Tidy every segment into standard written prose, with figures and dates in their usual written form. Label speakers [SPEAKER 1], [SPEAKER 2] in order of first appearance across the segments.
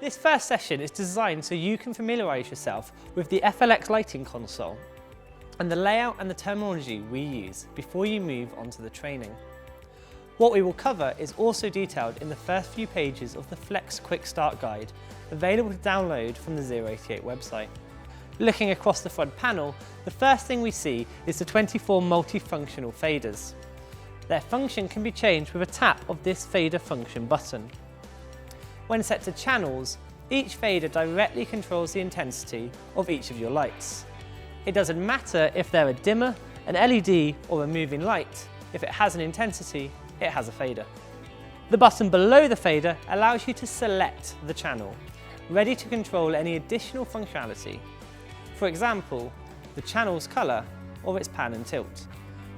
[SPEAKER 1] This first session is designed so you can familiarise yourself with the FLX lighting console and the layout and the terminology we use before you move on to the training. What we will cover is also detailed in the first few pages of the Flex Quick Start Guide, available to download from the Zero88 website. Looking across the front panel, the first thing we see is the 24 multifunctional faders. Their function can be changed with a tap of this fader function button. When set to channels, each fader directly controls the intensity of each of your lights. It doesn't matter if they're a dimmer, an LED or a moving light. If it has an intensity, it has a fader. The button below the fader allows you to select the channel, ready to control any additional functionality. For example, the channel's colour or its pan and tilt.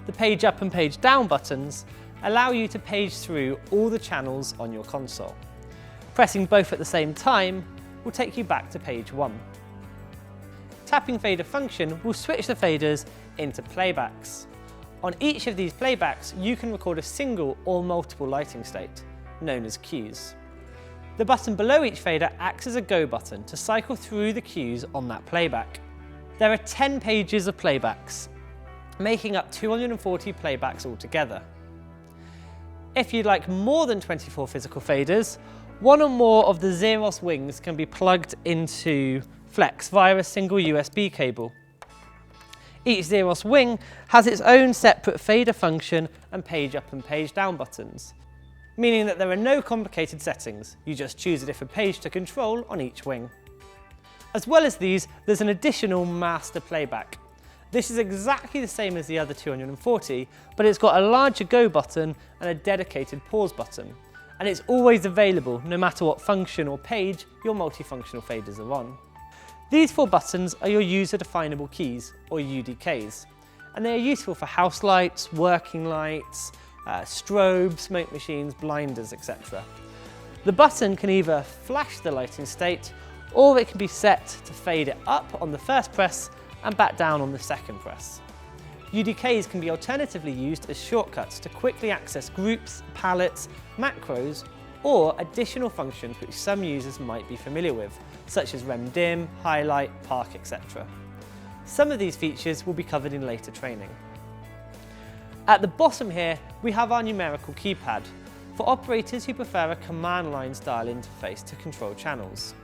[SPEAKER 1] The page up and page down buttons allow you to page through all the channels on your console. Pressing both at the same time will take you back to page 1. Tapping fader function will switch the faders into playbacks. On each of these playbacks, you can record a single or multiple lighting state, known as cues. The button below each fader acts as a go button to cycle through the cues on that playback. There are 10 pages of playbacks, making up 240 playbacks altogether. If you'd like more than 24 physical faders, one or more of the Zeros wings can be plugged into Flex via a single USB cable. Each Zeros wing has its own separate fader function and page up and page down buttons, meaning that there are no complicated settings. You just choose a different page to control on each wing. As well as these, there's an additional master playback. This is exactly the same as the other 240, but it's got a larger go button and a dedicated pause button. And it's always available no matter what function or page your multifunctional faders are on. These 4 buttons are your user definable keys, or UDKs, and they are useful for house lights, working lights, strobe, smoke machines, blinders, etc. The button can either flash the lighting state, or it can be set to fade it up on the first press and back down on the second press. UDKs can be alternatively used as shortcuts to quickly access groups, palettes, macros, or additional functions which some users might be familiar with, such as rem dim, highlight, park, etc. Some of these features will be covered in later training. At the bottom here, we have our numerical keypad for operators who prefer a command line style interface to control channels.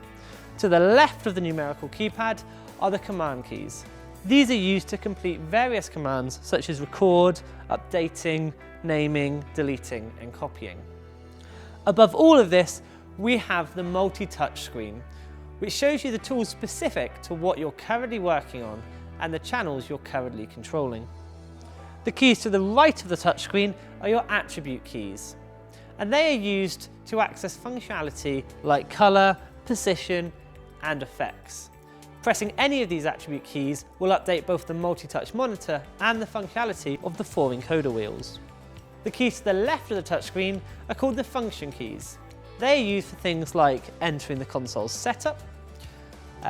[SPEAKER 1] To the left of the numerical keypad are the command keys. These are used to complete various commands such as record, updating, naming, deleting, and copying. Above all of this, we have the multi-touch screen, which shows you the tools specific to what you're currently working on and the channels you're currently controlling. The keys to the right of the touchscreen are your attribute keys, and they are used to access functionality like colour, position, and effects. Pressing any of these attribute keys will update both the multi-touch monitor and the functionality of the 4 encoder wheels. The keys to the left of the touchscreen are called the function keys. They are used for things like entering the console's setup,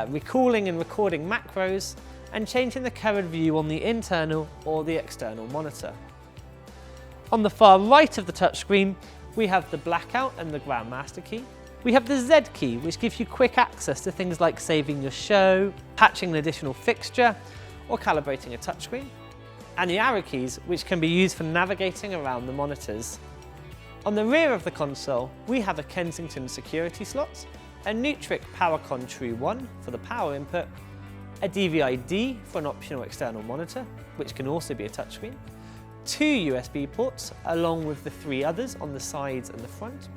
[SPEAKER 1] recalling and recording macros, and changing the current view on the internal or the external monitor. On the far right of the touchscreen, we have the blackout and the grandmaster key. We have the Z key, which gives you quick access to things like saving your show, patching an additional fixture, or calibrating a touchscreen. And the arrow keys, which can be used for navigating around the monitors. On the rear of the console, we have a Kensington security slot, a Nutric PowerCon True 1 for the power input, a DVI-D for an optional external monitor, which can also be a touchscreen, 2 USB ports along with the 3 others on the sides and the front,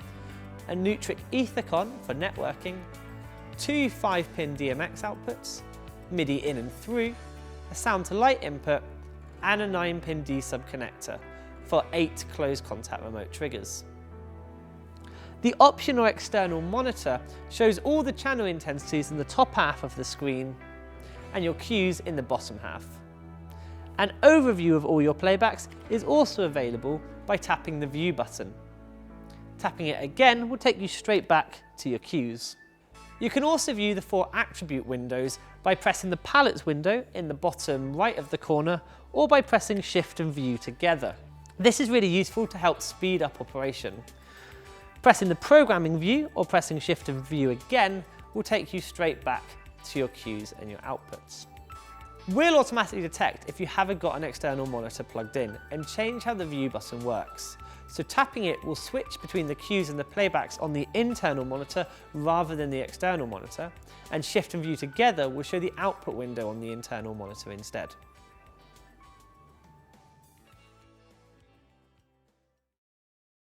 [SPEAKER 1] a Nutric Ethercon for networking, 2 5-pin DMX outputs, MIDI in and through, a sound to light input, and a 9-pin D-sub connector for 8 close contact remote triggers. The optional external monitor shows all the channel intensities in the top half of the screen and your cues in the bottom half. An overview of all your playbacks is also available by tapping the View button. Tapping it again will take you straight back to your cues. You can also view the 4 attribute windows by pressing the palettes window in the bottom right of the corner, or by pressing Shift and View together. This is really useful to help speed up operation. Pressing the programming view or pressing shift and view again will take you straight back to your cues and your outputs. We'll automatically detect if you haven't got an external monitor plugged in and change how the view button works. So tapping it will switch between the cues and the playbacks on the internal monitor rather than the external monitor, and shift and view together will show the output window on the internal monitor instead.